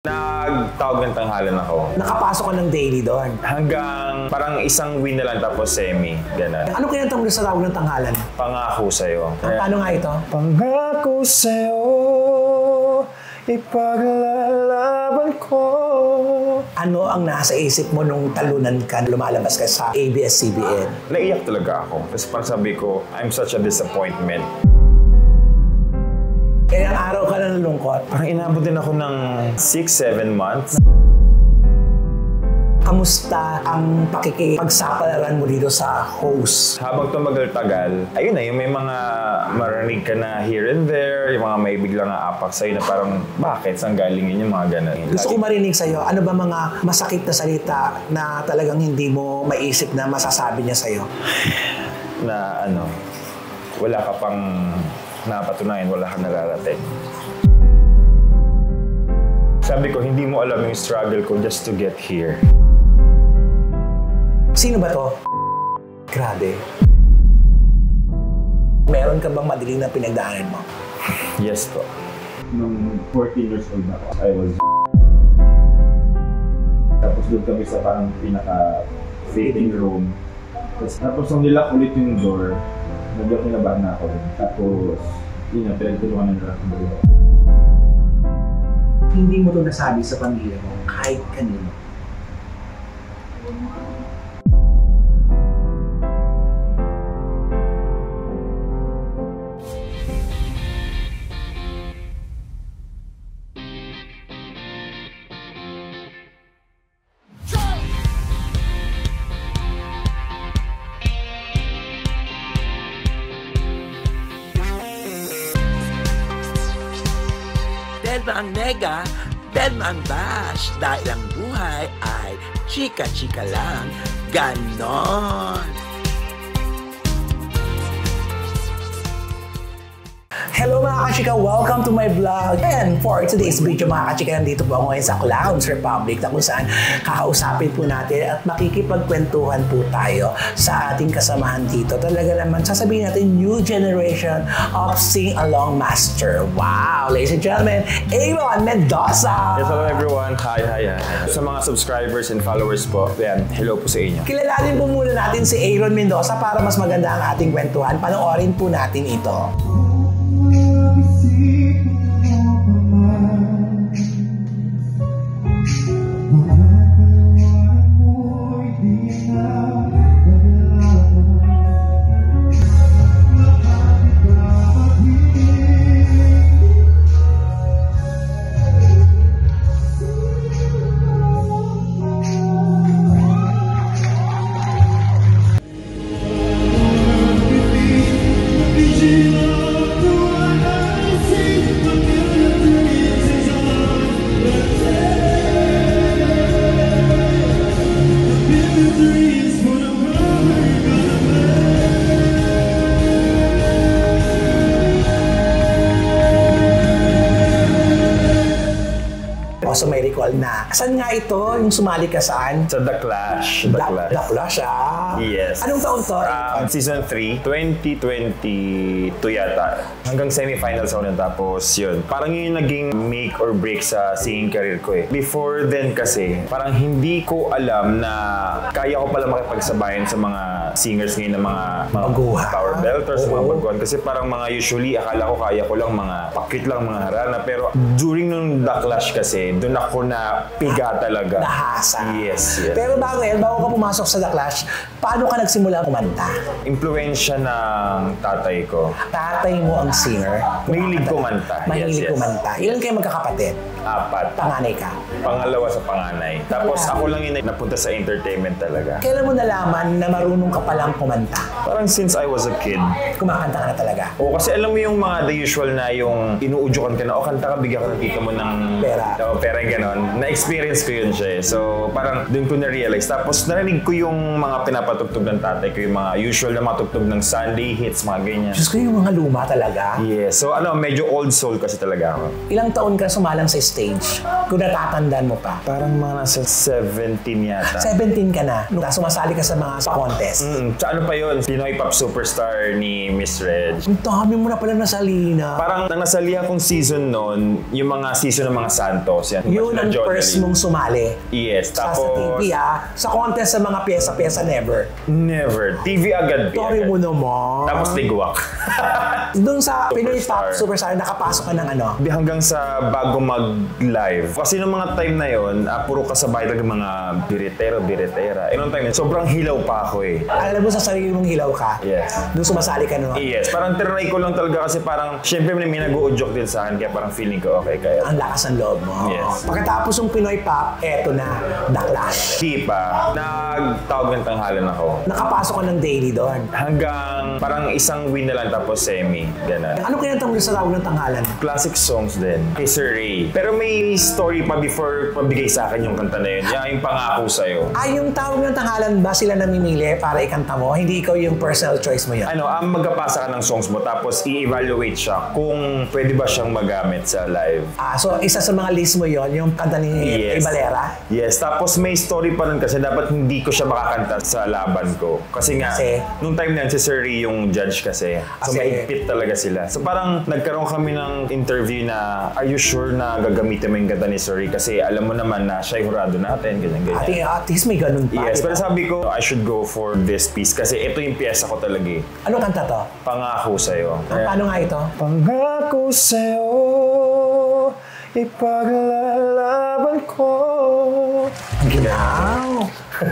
Nagtawag ng tanghalan ako. Nakapasok ka ng daily doon? Hanggang parang isang win na lang tapos semi. Ganun. Ano kinanta mo sa tawag ng tanghalan? Pangako sa'yo. Paano nga ito? Pangako sa'yo, ipaglalaban ko. Ano ang nasa isip mo nung talunan ka, lumalabas ka sa ABS-CBN? Naiyak talaga ako. Tapos parang sabi ko, I'm such a disappointment. Ilang araw ka na nalungkot? Parang inabot din ako ng 6-7 months. Kamusta ang pakikipagsapalaran mo dito sa host? Habang tumagal-tagal, ayun na, yung may mga marinig ka na here and there, yung mga may biglang aapak sa'yo na parang, bakit? Saan galing yun yung mga ganun? Gusto ko marinig sa'yo, ano ba mga masakit na salita na talagang hindi mo maisip na masasabi niya sa'yo? Na ano, wala ka pang napatunayan, wala kang nararating. Sabi ko, hindi mo alam yung struggle ko just to get here. Sino ba to? Grabe. Meron ka bang madilim na pinagdaanan mo? Yes po. Nung 14 years old ako, I was tapos doon kami sa parang pinaka-fitting room. Tapos nung nilak ulit yung door, medyo kinabahan na ako rin. Tapos, yun nga, pinagtulungan na nila ako. Hindi mo to nasabi sa pamilya mo, kahit kanino. Deadma ang nega, deadma ang bash. Dahil ang buhay ay chika-chika lang. Ganon! Hello mga kachika! Welcome to my vlog! And for today's video mga kachika, nandito po ako ngayon sa Clowns Republic na kung saan kakausapin po natin at makikipagkwentuhan po tayo sa ating kasamahan dito. Talaga naman, sasabihin natin new generation of sing-along master. Wow! Ladies and gentlemen, Aaron Mendoza! Yes, hello everyone. Hi. Sa mga subscribers and followers po, yan, hello po sa inyo. Kilalanin po muna natin si Aaron Mendoza para mas maganda ang ating kwentuhan. Panoorin po natin ito. So may recall na. Saan nga ito? Yung sumali ka saan? Sa The Clash. The Clash, Yes. Anong taon to? Season 3, 2022 yata. Hanggang semifinals ako nun. Tapos yun. Parang yun naging make or break sa singing career ko eh. Before then kasi, parang hindi ko alam na kaya ko pala makipagsabayan sa mga singers ngayon ng mga power belters, mga baguhan. Kasi parang mga usually, akala ko kaya ko lang mga pakit lang, mga harana. Pero during nung The Clash kasi, doon ako na piga talaga. Nahasa. Yes. Pero bago ka pumasok sa The Clash, paano ka nagsimula kumanta? Impluwensya ng tatay ko. Tatay mo ang singer? Mahilig kumanta. Mahilig kumanta. Ilan kayo magkakapatid? 4. Panganay ka? Pangalawa sa panganay. Tapos ako lang yung napunta sa entertainment talaga. Kailan mo nalaman na marunong ka palang kumanta? Parang since I was a kid. Kumakanta ka na talaga? Oo, kasi alam mo yung mga the usual na yung inuudyokan ka na, o kanta ka, bigyan ka ng tita mo ng pera, gano'n. Na-experience ko yun siya eh. So parang doon ko na-realize. Tapos narinig ko yung mga pinapatugtog ng tatay ko, yung mga usual na matugtog ng Sunday hits, mga ganyan. Diyos ko, yung mga luma talaga? Yeah. So medyo old soul kasi talaga ako. Ilang taon ka sumalang sa stage? Kung natatandaan mo pa. Parang mga nasa 17 yata. 17 ka na. Nung sumasali ka sa mga contest. Sa ano pa yun? Pinoy Pop Superstar ni Miss Reg. Ang dami mo na pala nasali na. Parang nang nasali akong season noon, yung mga season ng mga Santos. Yan, Yun ang first mong sumali. Yes, Sa tapos... TV sa contest sa mga pyesa-pyesa, never. Never. TV agad. Sorry mo naman. Tapos ligwak. Doon sa Pinoy Pop Superstar. Superstar, nakapasok ka ng ano? Hanggang sa bago mag-live. Kasi nung mga time na yun, puro kasabay talaga mga biritera. Nung time na yun, sobrang hilaw pa ako eh. Alam mo sa sarili mong hilaw ka? Yes. Doon sumasali ka naman? Yes, parang trinay ko lang talaga kasi parang, syempre may nag-uudyok din sa akin, kaya parang feeling ko okay kaya. Ang lakas ng loob mo. Yes. Pagkatapos ng Pinoy Pop, eto na, The Clash. Di pa, nagtawag ng tanghalan ako. Nakapasok ka ng daily doon. Hanggang parang isang win na lang tapos semi. Ganun. Ano kinanta mo sa tawag ng tanghalan? Classic songs din. Kay Sir Ray. Pero may story pa before pabigay sa akin yung kanta na yun. Yung pangako sa'yo. Yung tawag ng tanghalan ba sila namimili para ikanta mo? Hindi ikaw yung personal choice mo yun? Magkapasa ka ng songs mo tapos i-evaluate siya kung pwede ba siyang magamit sa live. So isa sa mga list mo yon yung kanta ni Yes. Valera? Yes. Tapos may story pa rin kasi dapat hindi ko siya makakanta sa laban ko. Kasi nga, nung time na yun, si Sir Ray yung judge kasi. So maigpit talaga sila. So parang nagkaroon kami ng interview na, are you sure na gagamitin mo yung kanta ni Sir Ray? Kasi alam mo naman na siya yung hurado natin, ganyan. At least may ganun pa. Yes, diba? pero sabi ko, I should go for this piece kasi ito yung piyesa ko talaga eh. Anong kanta to? Pangako sa'yo. Paano nga ito? Pangako sa'yo, ipaglalaban ko. Ginaw!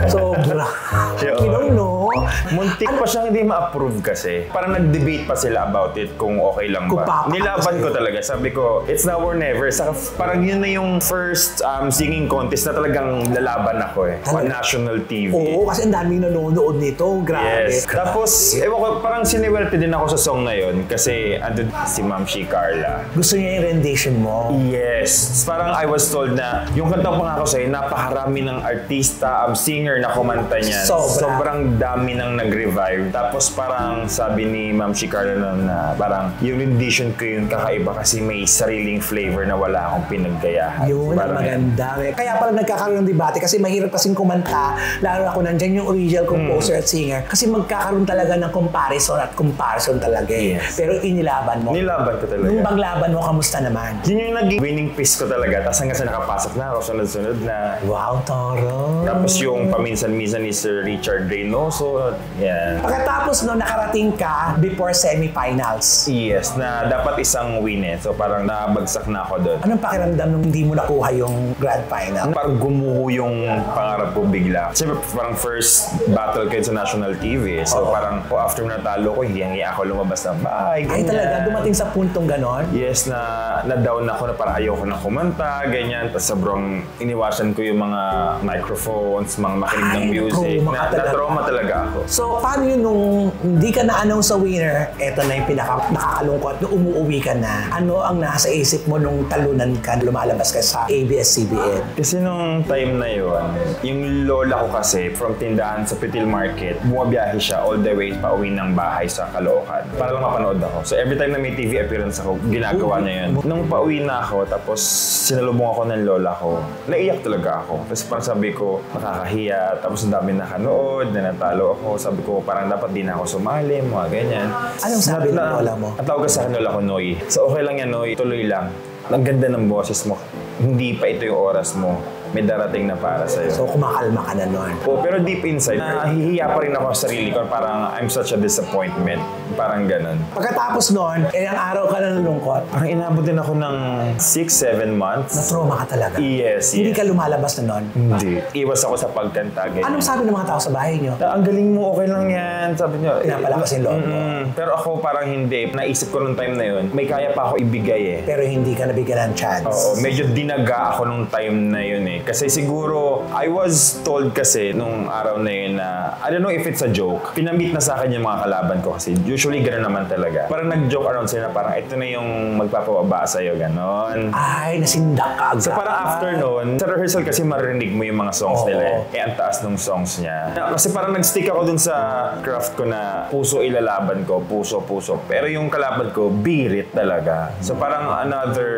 Sobra. Ginaw, no? Muntik pa siyang hindi ma-approve kasi. Parang nag-debate pa sila about it kung okay lang ba. Nilaban ko talaga. Sabi ko, it's now or never. Saka parang yun na yung first singing contest na talagang lalaban ako eh. On national TV. Oo, kasi ang daming nanonood nito. Grabe. Yes. Tapos, ewan ko, parang siniwerte din ako sa song na yun kasi andun si Ma'am Shi Carla. Gusto niya yung rendition mo? Yes. Parang I was told na yung kanta Pangako sa'yo, napakarami ng artista, singer na kumanta niyan. Sobrang dami nang nag-revive. Tapos parang sabi ni Ma'am Shi Carla na parang yung rendition ko yung kakaiba kasi may sariling flavor na wala akong pinaggayahan. Yun, ang maganda. Kaya pala nagkakaroon ng debate kasi mahirap kasing kumanta, lalo ako nandyan yung original composer at singer. Kasi magkakaroon talaga ng comparison talaga eh. Yes. Pero inilaban mo. Nilaban ko talaga. Nung paglaban mo, kamusta naman? Yun yung naging winning piece ko talaga. Tapos hanggang sa nakapasok na ako, sunod-sunod na. Wow, Toro. Tapos yung paminsan-minsan ni Sir Richard Reynoso. Yan. Pagkatapos no, nakarating ka before semifinals. Yes, na dapat isang win eh. So parang nabagsak na ako doon. Anong pakiramdam nung hindi mo nakuha yung grand final? Parang gumuho yung pangarap ko bigla. Siyempre parang first battle ko sa national TV. So parang after natalo ko, hindi ako lumabas ng bahay. Ay talaga, dumating sa puntong ganon? Yes, na-down ako na parang ayoko na kumanta, ganyan. Tapos sobrang iniwasan ko yung mga microphones, mga makinig ng music. Na-trauma talaga ako. So, paano yun nung hindi ka na-announce sa winner, eto na yung nakakalungkot, nung umuwi ka na, ano ang nasa isip mo nung talunan ka, lumalabas ka sa ABS-CBN? Kasi nung time na yun, yung lola ko kasi, from tindahan sa Pitil Market, bumabiyahe siya all the way pa uwi ng bahay sa Caloocan para lang mapanood ako. So every time na may TV appearance ako, ginagawa niya yun. Nung pauwi na ako, tapos sinalubong ako ng lola ko, naiyak talaga ako. Tapos parang sabi ko, nakakahiya, tapos ang dami nakanood, na natalo ako. Sabi ko, parang dapat di na ako sumali, mga ganyan. Anong sabi ng lola mo? Ang tawag sa akin lola ko, Noy. So okay lang yan, Noy. Tuloy lang. Ang ganda ng boses mo. Hindi pa ito yung oras mo. May darating na para sa'yo. So, kumakalma ka na nun. Pero deep inside, nahihiya pa rin ako sa sarili ko. Parang I'm such a disappointment. Parang ganun. Pagkatapos nun, ang araw ka na nalungkot. Parang inabot din ako ng 6-7 months. Na-trauma ka talaga. Yes. Hindi ka lumalabas na nun. Hindi. Iwas ako sa pagkanta. Ganyan. Anong sabi ng mga tao sa bahay nyo? Ang galing mo, okay lang yan. Sabi niyo. Pinapalakas yung loob mo. Pero ako parang hindi. Naisip ko nung time na yun, may kaya pa ako ibigay eh. Pero hindi ka nabigyan ng chance. Oo, medyo dinaga ako nung time na yun eh. eh. Kasi siguro, I was told kasi nung araw na yun na, I don't know if it's a joke, pinamit na sa akin yung mga kalaban ko kasi usually gano'n naman talaga. Parang nag-joke around sila na parang ito na yung magpapababa sa'yo, gano'n. Ay, nasindak ka agad. So parang after noon, sa rehearsal kasi marinig mo yung mga songs nila eh. Ang taas ng songs niya. Kasi parang nag-stick ako dun sa craft ko na puso ilalaban ko, puso. Pero yung kalaban ko, birit talaga. So parang another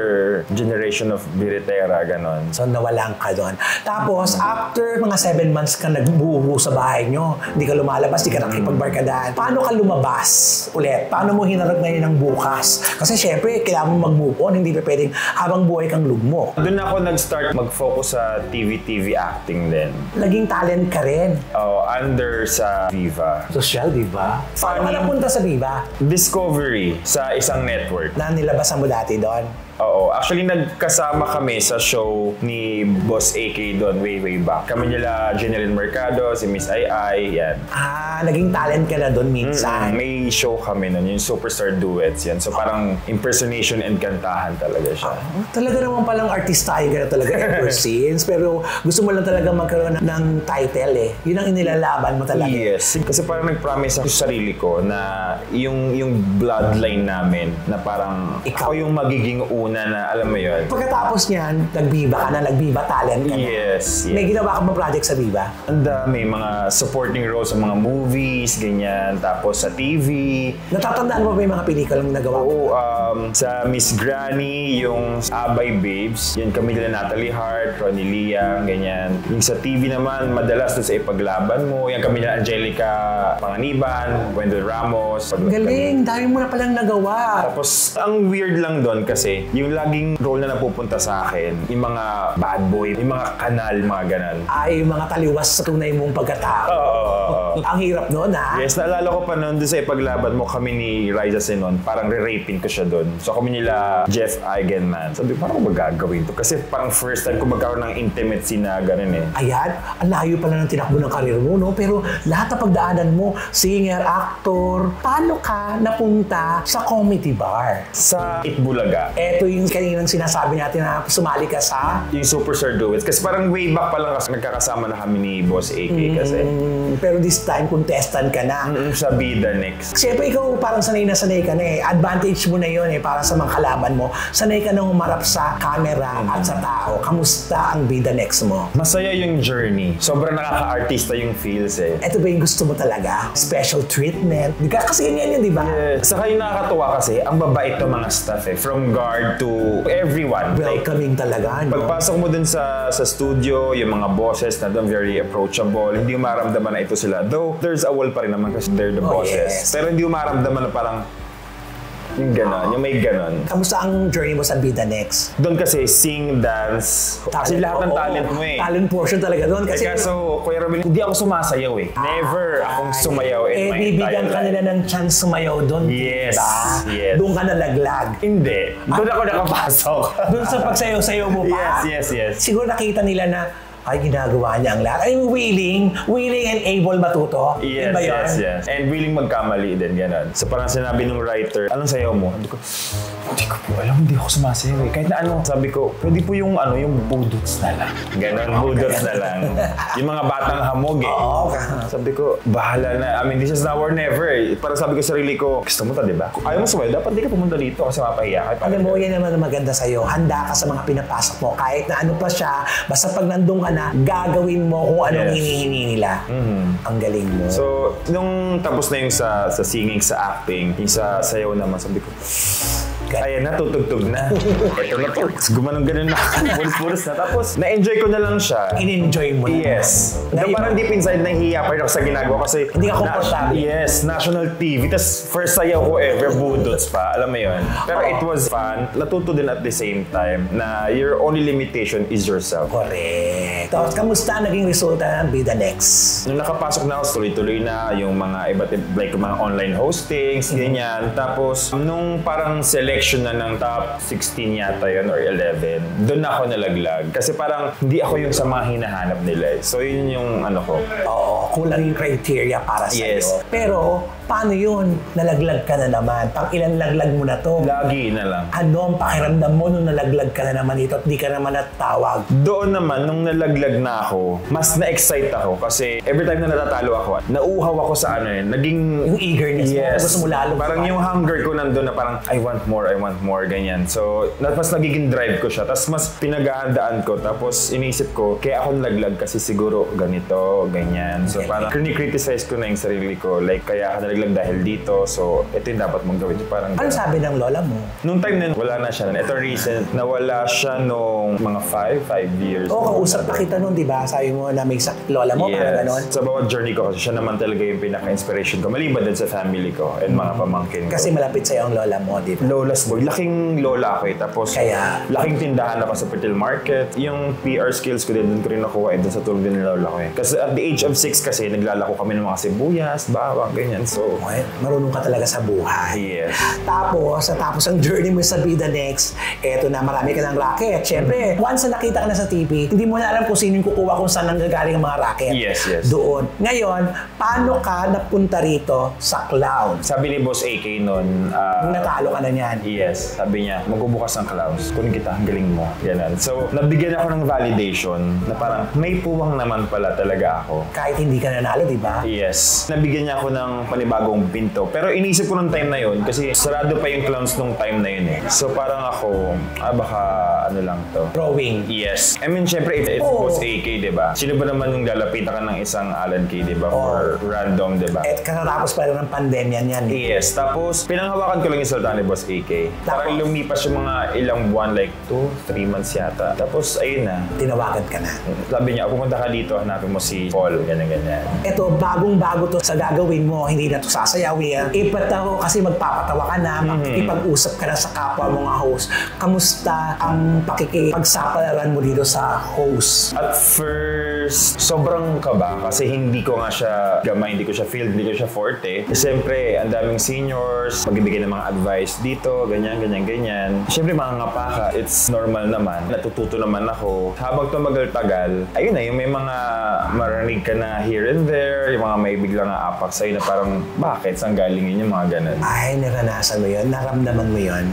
generation of biritera, ganon. So nawalan ka doon. Tapos, after mga 7 months ka nagbuho sa bahay nyo, hindi ka lumalabas, hindi ka nakipagbarkadaan. Paano ka lumabas ulit? Paano mo hinarap ngayon ng bukas? Kasi syempre, kailangan mo mag-move on, hindi pa pwedeng habang buhay kang lugmok. Doon ako nag-start mag-focus sa TV acting din. Naging talent ka rin. Under sa Viva. Social, di ba? Paano ka napunta sa Viva? Discovery sa isang network. Na nilabasan mo dati doon? Oo. Actually, nagkasama kami sa show ni Boss AK doon way back. Kami nila Jeneline Mercado, si Miss Ai, yan. Naging talent ka na doon minsan. May show kami nun, yung Superstar Duets yan. So parang impersonation and kantahan talaga siya. Talaga naman palang artistahin ka na talaga ever since. Pero gusto mo lang talaga magkaroon ng title eh. Yun ang inilalaban mo talaga. Yes. Kasi parang nag-promise ako sa sarili ko na yung bloodline namin na parang ako yung magiging una na alam mo yun. Pagkatapos niyan, nag-Viva ka na, nag-Viva talent ka na. Yes. May ginawa ka ba project sa Viva? Ang dami, mga supporting roles sa mga movies, ganyan. Tapos sa TV. Natatandaan mo ba yung mga pelikulang nagawa mo? Oo, sa Miss Granny, yung Abay Babes, yun kami nila Natalie Hart, Ronnie Liang, ganyan. Yung sa TV naman, madalas doon sa Ipaglaban Mo, yung kami nila Angelica Panganiban, Wendell Ramos. Galing, dami mo na palang nagawa. Tapos, ang weird lang doon kasi, yung laging role na napupunta sa akin, yung mga bad boy, yung mga kanal, mga ganan. Yung mga taliwas sa tunay mong pagkatao. Ang hirap noon, ha? Yes, naalala ko pa noon doon sa Ipaglaban Mo, kami ni Riza Senon, parang re-raping ko siya doon. So kami nila Jeff Eigenman. Sabi, parang magagawin to? Kasi parang first time ko magkaroon ng intimate scene na ganun eh. Ayan, ang layo pala ng tinakbo ng karir mo, no? Pero lahat na pagdaanan mo, singer, actor, paano ka napunta sa comedy bar? Sa Itbulaga. Eto yung kaninang sinasabi natin na sumali ka sa... Yung Superstar Duets. Kasi parang way back pa lang kasi nagkakasama na kami ni Boss AK kasi. Pero this time, contestant ka na. Sa Bida Next. Siyempre, ikaw parang sanay ka na eh. Advantage mo na yun eh, para sa mga kalaban mo. Sanay ka na humarap sa camera at sa tao. Kamusta ang Bida Next mo? Masaya yung journey. Sobrang nakaka-artista yung feels eh. Ito ba yung gusto mo talaga? Special treatment? Kasi yan yun, di ba? Saka yung nakakatuwa kasi, ang babait ng mga staff eh. From guard to everyone. Welcoming talaga, no? Pagpasok mo dun sa studio, yung mga bosses na dun very approachable. Hindi mo maramdaman na ito sila. Though, there's a wall pa rin naman kasi they're the bosses. Yes. Pero hindi mo maramdaman na parang yung gano'n, yung may gano'n. Kamusta ang journey mo sa Bida Next? Doon kasi sing, dance, kasi lahat ng talent mo eh. Talent portion talaga doon. Kasi kaso, Kuya Robin, hindi ako sumasayaw eh. Never akong sumayaw in my entire bibigyan ka nila ng chance sumayaw doon. Yes, diba? yes. Doon ka nalaglag. Hindi. Doon ako nakapasok. Doon sa pagsayaw-sayaw mo pa. Yes. Siguro nakita nila na ginagawa niya ang lahat. I'm willing and able matuto. Yes. And willing magkamali din, gano'n. So parang sinabi ng writer, anong sayaw mo? Hindi ko po alam, hindi ako sumasayaw eh. Kahit na ano, sabi ko, pwede po yung budots na lang. Gano'n, budots na lang. Yung mga batang hamog eh. Sabi ko, bahala na. I mean, this is now or never eh. Parang sabi ko sa sarili ko, gusto mo to, di ba? Kung ayaw mo sumayaw, dapat di ka pumunta dito kasi mapahiya ka. Alam mo, yan naman ang maganda sa'yo. Handa ka sa mga pinapasok mo. Kahit na ano pa siya, basta pag nandun ka na, gagawin mo kung anong hinihingi nila. Ang galing mo. So, nung tapos na yung sa singing, sa acting, yung sa sayaw naman, sabi ko, ayan na, tutugtog na. Ito na to. Gumanong ganun na. Pulis na. Tapos, na-enjoy ko na lang siya. In-enjoy mo na. Yes. Parang deep inside, nahihiya pa rin ako sa ginagawa kasi hindi ka komportable. Yes, national TV. Tapos, first sayaw ko ever, budots pa. Alam mo yun. Pero it was fun. Natuto din at the same time na your only limitation is yourself. Correct. Tapos, kamusta naging resulta ng Bida Next? Nung nakapasok na ako, tuloy-tuloy na yung mga iba't like mga online hostings, ganyan. Tapos, nung parang selection na ng top 16 yata yun or 11, doon ako nalaglag. Kasi parang hindi ako yung sa mga hinahanap nila. So, yun yung ano ko. Oo, kulang yung criteria para sa'yo. Yes. Pero, Paano yun? Nalaglag ka na naman. Pang ilan laglag mo na to? Lagi na lang. Ano ang pakiramdam mo nung nalaglag ka na naman dito at di ka naman natawag? Doon naman, nung nalaglag na ako, mas na-excite ako kasi every time na natatalo ako, nauuhaw ako sa ano eh, naging... Yung eagerness mo, gusto mo lalo. Parang yung hunger ko nandun na parang, I want more, ganyan. So, mas nagiging drive ko siya. Tapos mas pinaghahandaan ko. Tapos inisip ko, kaya ako nalaglag kasi siguro ganito, ganyan. So, parang criticize ko na yung sarili ko. Like, kaya ako nalaglag dahil dito. So, ito yung dapat mong gawin. Parang, ano sabi ng lola mo? nung time na wala na siya. Ito recent, nawala siya nung mga 5 years. Kausap pa kita nun, di ba? Sabi mo na may sakit lola mo, parang ganon. Sa bawat journey ko, kasi siya naman talaga yung pinaka-inspiration ko. Maliban din sa family ko and mga pamangkin ko. Kasi malapit sa'yo ang lola mo, di ba? Lola's boy. Laking lola ako eh. Tapos, Kaya, laking tindahan ako sa Petil Market. Yung PR skills ko din, doon ko rin nakuha eh. Doon sa tulong din ng lola ko eh. Kasi at the age of 6 kasi, naglalako kami ng mga sibuyas, bawang, ganyan. So, okay, marunong ka talaga sa buhay. yes. Tapos ang journey mo sa Vida Next, eto na, marami ka ng racket. Siyempre, once na nakita ka na sa TV, hindi mo na alam kung sino yung kukuha kung saan nanggagaling ang mga racket. Yes. Doon. Ngayon, paano ka napunta rito sa clown? Sabi ni Boss AK noon, Nung natalo ka na niyan. yes, sabi niya, magbubukas ng clouds. Kunin kita, ang galing mo. Ganun. So, nabigyan ako ng validation na parang may puwang naman pala talaga ako. Kahit hindi ka nanalo, di ba? Yes. Nabigyan niya ako ng panibagong pinto. Pero inisip ko nung time na yun, kasi sarado pa yung clowns nung time na yun eh. So parang ako, baka ano lang to. Drawing. Yes. I mean, syempre, it's Boss AK, di ba? Sino ba naman yung lalapitan ka ng isang Alan K, di ba? Or random, di ba? At katapos pa rin ng pandemya niyan. Yes. Tapos, pinanghawakan ko lang yung salita ni Boss AK. Parang lumipas yung mga ilang buwan, like 2-3 months yata. Tapos, ayun na. Tinawagan ka na. Sabi niya, pumunta ka dito, hanapin mo si Paul, ganyan-ganyan. Ito, bagong-bago to sa gagawin mo, hindi na to sasayawin. Ipataw kasi magpapatawa ka na, makikipag-usap ka na sa kapwa mga host. Kamusta ang pakikipagsapalaran mo dito sa host? At first, sobrang kaba kasi hindi ko nga siya gamay, hindi ko siya field, hindi ko siya forte. Siyempre, ang daming seniors, magbibigay ng mga advice dito, ganyan. Siyempre, mga ngapa ka, it's normal naman. Natututo naman ako. Habang tumagal-tagal, ayun na, yung may mga marinig ka na here and there, yung mga may biglang aapak sa'yo na parang, bakit? Saan galing yun yung mga ganun? Ay, naranasan mo yun? Naramdaman mo yun?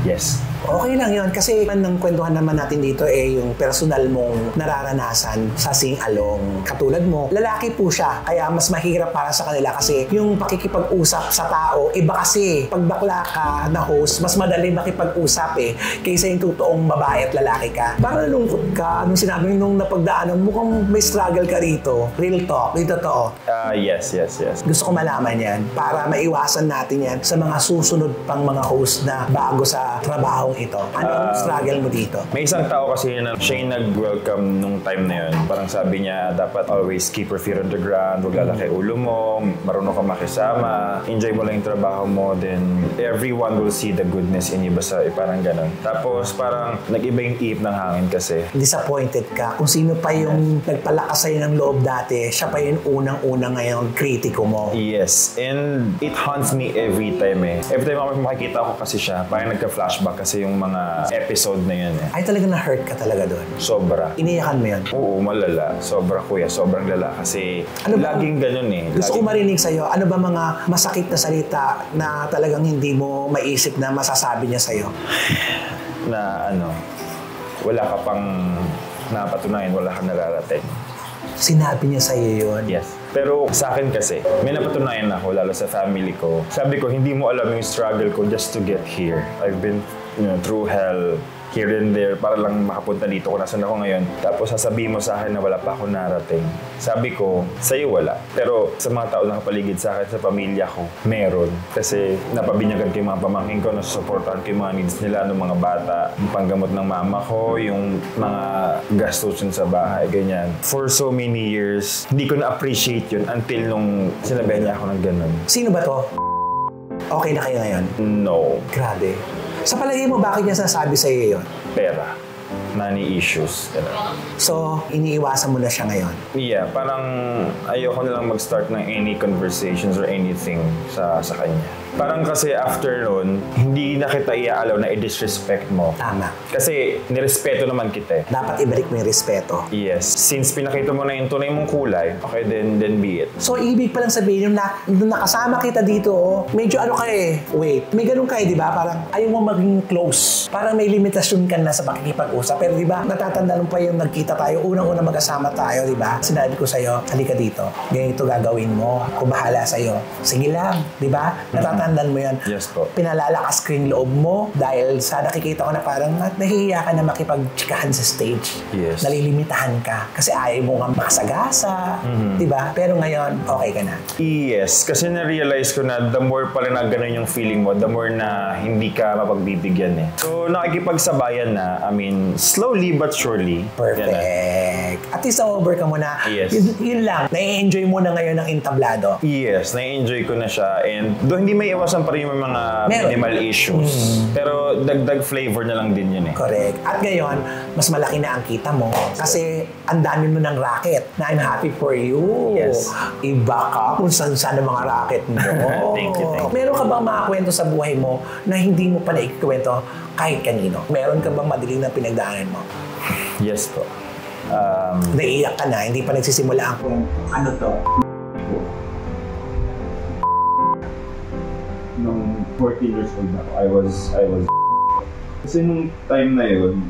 Yes. Okay lang yun kasi nang kwentuhan naman natin dito yung personal mong nararanasan sa sing-along. Katulad mo, lalaki po siya kaya mas mahirap para sa kanila kasi yung pakikipag-usap sa tao, iba kasi pag bakla ka na host, mas madali makipag-usap kaysa yung totoong babae at lalaki ka. Parang nalungkot ka nung sinabi nung napagdaanan, mukhang may struggle ka rito. Real talk, yung totoo. Yes. Gusto ko malaman yan para maiwasan natin yan sa mga susunod pang mga host na bago sa trabaho ito. Anong struggle mo dito? May isang tao kasi na siya yung nag-welcome nung time na yun. Parang sabi niya, dapat always keep your feet on the ground, huwag lalaki ulo mo, marunong ka makisama, enjoy mo lang yung trabaho mo, then everyone will see the goodness in you. Basta parang ganun. Tapos parang nag-iba yung ihip ng hangin kasi. Disappointed ka. Kung sino pa yung nagpalakas sa'yo ng loob dati, siya pa yung unang-unang ngayon kritiko mo. Yes. And it haunts me every time Every time ako makikita ko kasi siya, parang nagka-flashback kasi yung mga episode na yun Ay, talaga na-hurt ka talaga doon? Sobra. Iniyakan mo yun? Oo, malala. Sobra kuya. Sobrang lala. Kasi laging ganun Gusto ko marinig sa'yo, ano ba mga masakit na salita na talagang hindi mo maisip na masasabi niya sa'yo? Na wala ka pang napatunayan, wala kang nararating. Sinabi niya sa'yo yun? Yes. Pero sa akin kasi, may napatunayan ako, lalo sa family ko. Sabi ko, hindi mo alam yung struggle ko just to get here. I've been through hell, here and there, para lang makapunta dito kung nasan ako ngayon. Tapos sasabihin mo sa akin na wala pa ako narating. Sabi ko, sa'yo wala. Pero sa mga tao na kapaligid sa akin, sa pamilya ko, meron. Kasi napabinyagan ko yung mga pamangkin ko, nasusuportahan ko yung mga needs nila ng mga bata, yung panggamot ng mama ko, yung mga gastusin sa bahay, ganyan. For so many years, hindi ko na-appreciate yun until nung sinabihan niya ako ng ganun. Sino ba to? Okay na kayo ngayon? No. Grabe. Sa palagay mo, bakit niya sasabi sa'yo yun? Pera. Money issues. So, iniiwasan mo na siya ngayon? Yeah, parang ayoko na lang mag-start ng any conversations or anything sa kanya. Parang kasi after nun, hindi na kita iaalaw na i-disrespect mo. Tama. Kasi nirespeto naman kita eh. Dapat ibalik mo yung respeto. Yes. Since pinakita mo na yung tunay mong kulay, okay, then be it. So, ibig palang sabihin, nung nakasama kita dito, medyo ano ka eh, wait, may ganun ka eh, di ba? Parang ayaw mo maging close. Parang may limitasyon ka na sa pakikipag-usap. Pero di ba, natatandaan mo pa yung nagkita tayo, unang-una magkasama tayo, di ba? Sinabi ko sa'yo, halika dito, ganito gagawin mo, ako bahala sa'yo. Sige lang, di ba? Natatandaan mo yan. Yes po. Pinalalakas ko yung loob mo dahil sa nakikita ko na parang nahihiya ka na makipagtsikahan sa stage. Yes. Nalilimitahan ka kasi ayaw mo nga makasagasa, di ba? Pero ngayon, okay ka na. Yes, kasi na-realize ko na the more pala na ganun yung feeling mo, the more na hindi ka mapagbibigyan eh. So, nakikipagsabayan na, I mean, slowly but surely. Perfect. At least na-overcome mo na. Yes. Yun lang. Nai-enjoy mo na ngayon ang entablado. Yes, na-enjoy ko na siya and doon hindi may iwasan pa rin yung mga minimal issues. Pero dagdag flavor na lang din yun eh. Correct. At ngayon, mas malaki na ang kita mo kasi ang dami mo ng racket na I'm happy for you. Yes. Iba ka kung saan-saan ang mga racket mo. Thank you. Meron ka bang mga kwento sa buhay mo na hindi mo pa naikikwento kahit kanino? Meron ka bang madilim na pinagdaanan mo? Yes po. Naiiyak ka na, hindi pa nagsisimula ang kwento. Ano to? Nung 14 years old ako, I was kasi nung time na yun,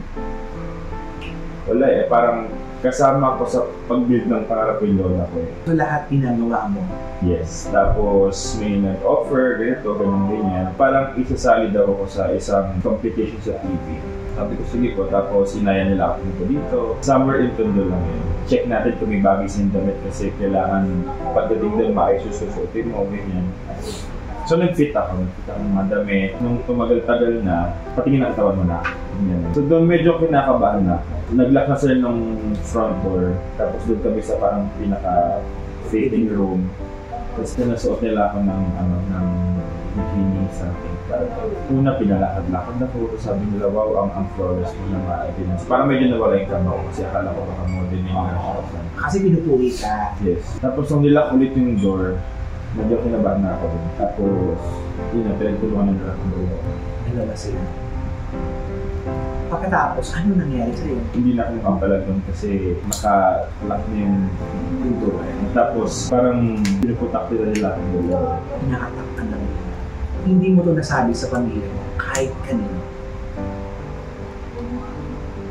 wala eh, parang kasama ko sa pag-build ng pangarap yung lola ko eh. So lahat ginagawa mo? Yes. Tapos may nag-offer, ganito, ganyan. Parang isasali daw ako sa isang competition sa TV. Sabi ko, sige po. Tapos inayan nila ako dito. Somewhere in Tondo lang yun. Check natin kung may bagay sa damit kasi kailangan pagdating doon maisususutin mo, ganyan. So nag-fit ako ng mga damit. Nung tumagal-tagal na, patingin ang katawan mo na. Ganyan. So doon medyo kinakabahan na. Nag-lock na sila ng front door. Tapos doon kami sa parang pinaka-fitting room. Tapos pinasuot nila ako ng bikini something. Una, pinalakad-lakad na po. Sabi nila, wow, ang flawless mo na ma-evidence. Parang medyo nawala yung kama ko kasi akala ko baka modeling na siya. Kasi pinupuri ka. Yes. Tapos nung nilak ulit yung door, medyo kinabahan na ako din. Tapos, yun na, pinagtulungan na nila akong door. Ano na sila? Pagkatapos, ano nangyari sa'yo? Hindi na ako makapalag doon kasi naka-lock na yung door. Tapos, parang pinuputak nila akong door. Nakatak ka na rin. Hindi mo to nasabi sa pamilya mo, kahit kanino.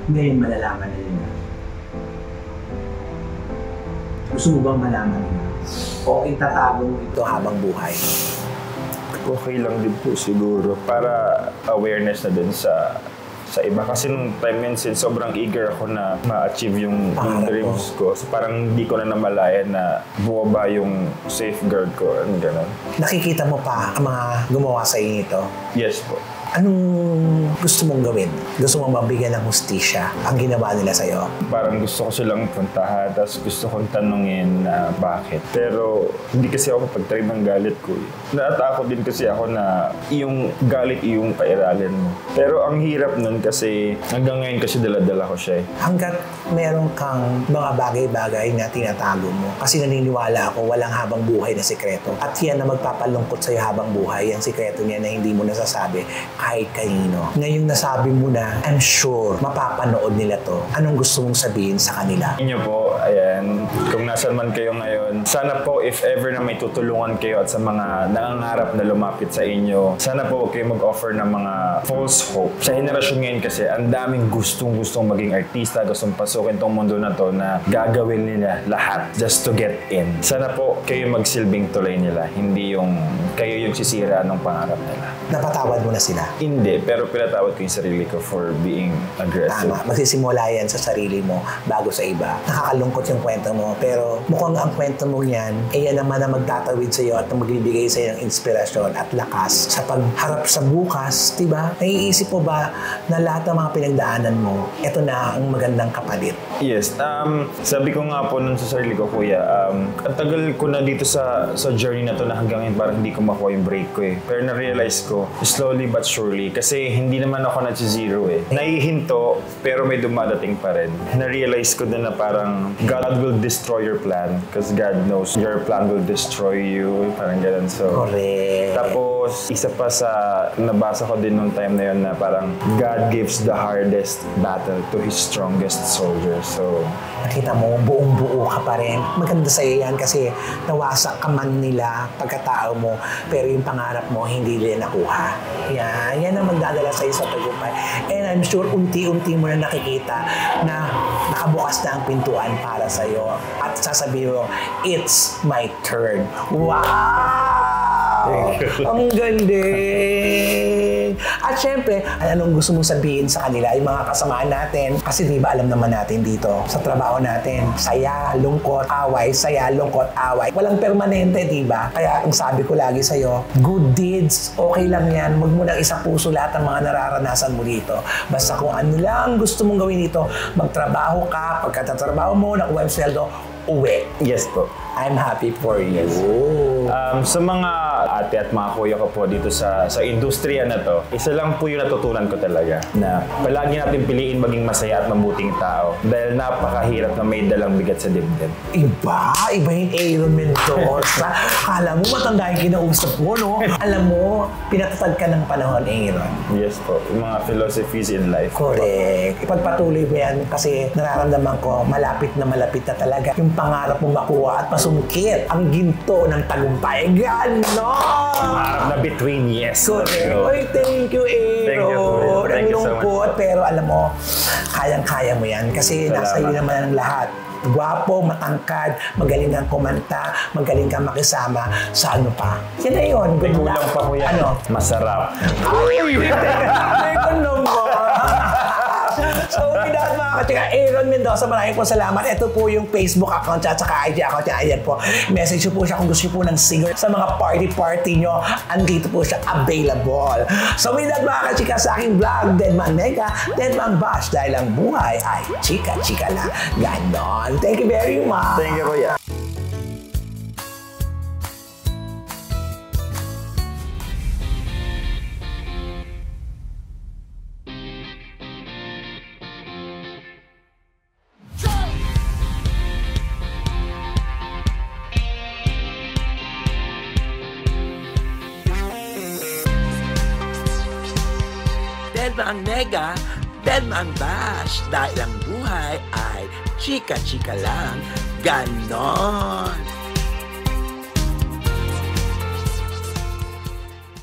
Ngayon malalaman na nila. Gusto mo bang malaman nila? O itatago mo ito habang buhay? Okay lang din po siguro para awareness na din sa iba. Kasi nung time yun, since sobrang eager ako na ma-achieve yung dreams ko. So parang hindi ko na namalayan na buwaba yung safeguard ko and gano'n. Nakikita mo pa ang mga gumawa sa inyo ito? Yes po. Anong gusto mong gawin? Gusto mong mabigyan ng hustisya ang ginawa nila sa'yo? Parang gusto ko silang puntahan, tapos gusto kong tanungin na bakit. Pero hindi kasi ako pag-try ng galit ko. Natatakot din kasi ako na yung galit yung pairalin mo. Pero ang hirap nun kasi hanggang ngayon kasi dala-dala ko siya eh. Hanggat meron kang mga bagay-bagay na tinatago mo. Kasi naniniwala ako walang habang buhay na sikreto. At yan na magpapalungkot sa'yo habang buhay, yung sikreto niya na hindi mo nasasabi kahit kanino. Ngayong nasabi mo na, I'm sure mapapanood nila to. Anong gusto mong sabihin sa kanila? Inyo po, ayan, kung nasan man kayo ngayon, sana po if ever na may tutulungan kayo at sa mga nangangarap na lumapit sa inyo, sana po huwag kayo mag-offer ng mga false hope. Sa henerasyon ngayon kasi, ang daming gustong maging artista, gustong pasukin tong mundo na to na gagawin nila lahat just to get in. Sana po kayo magsilbing tulay nila, hindi yung kayo yung sisira ng pangarap nila. Napatawad mo na sila? Hindi, pero pinatawad ko yung sarili ko for being aggressive. Tama. Magsisimula yan sa sarili mo bago sa iba. Nakakalungkot yung kwento mo, pero mukhang ang kwento mo yan, yan naman na magtatawid sa iyo at magbibigay sa iyo ng inspirasyon at lakas sa pagharap sa bukas, diba? Naiisip mo ba na lahat ng mga pinagdaanan mo, ito na ang magandang kapalit? Yes. Sabi ko nga po nun sa sarili ko, kuya, ang tagal ko na dito sa journey na to na hanggang ngayon parang hindi ko makuha yung break ko eh. Pero na-realize ko, slowly but surely, kasi hindi naman ako nag-zero eh. Naihinto, pero may dumadating pa rin. Na-realize ko din na parang God will destroy your your plan because God knows your plan will destroy you. Parang ganun. So, Correct. tapos, isa pa sa nabasa ko din nung time na yun na parang God gives the hardest battle to His strongest soldier. So, Nakita mo, buong-buo ka pa rin. Maganda sa'yo yan kasi nawasak ka man nila pagkatao mo, pero yung pangarap mo, hindi nila nakuha. Yan ang magdadala sa'yo sa tagumpay. And I'm sure, unti-unti mo na nakikita na nakabukas na ang pintuan para sa'yo. At sasabihin mo, it's my turn. Wow! Ang galing! At syempre, anong gusto mong sabihin sa kanila, yung mga kasamaan natin? Kasi di ba alam naman natin dito, sa trabaho natin, saya, lungkot, away, saya, lungkot, away. Walang permanente, di ba? Kaya ang sabi ko lagi sa'yo, good deeds, okay lang yan. Huwag mo nang isa puso lahat ng mga nararanasan mo dito. Basta kung ano lang gusto mong gawin dito, magtrabaho ka, pagkatatrabaho mo, nakuha yung sweldo, uwi. yes po. I'm happy for you. Sa mga ate at mga kuya ko po dito sa industriya na to, isa lang po yung natutunan ko talaga na palagi natin piliin maging masaya at mabuting tao dahil napakahirap na may dalang bigat sa dibdib. Iba yung Aaron Mendoza. Akala mo matanda yung kinausap mo, no? Alam mo, pinatatag ka ng panahon, Aaron. Yes po, yung mga philosophies in life. Correct. Ipagpatuloy mo yan kasi nararamdaman ko malapit na talaga yung pangarap mo makuha at masungkit ang ginto ng tagumpay. Ganon! Pangarap na between yes. Correct. Oy, thank you, Aaron. Thank you po. Thank you so much po. Pero alam mo, kayang-kaya mo yan kasi Salamat. nasa iyo naman ang lahat. Gwapo, matangkad, magaling kang kumanta, magaling kang makisama, sa ano pa. Yan na yun. May Good kulang luck. pa po yan. Ano? Masarap. Ay, teka naman. So, with that, mga kachika, Aaron Mendoza, maraming po salamat. Ito po yung Facebook account at saka IG account niya. Ayan po. Message po siya kung gusto niyo po ng singer sa mga party nyo. Andito po siya available. So, with that, mga kachika, sa aking vlog, Deadman Mega, Deadman Bash, dahil ang buhay ay chika-chika lang. Ganon. Thank you very much. Thank you, kuya. Deadman Mega, Deadman Bash, dahil ang buhay ay chika-chika lang. Ganon!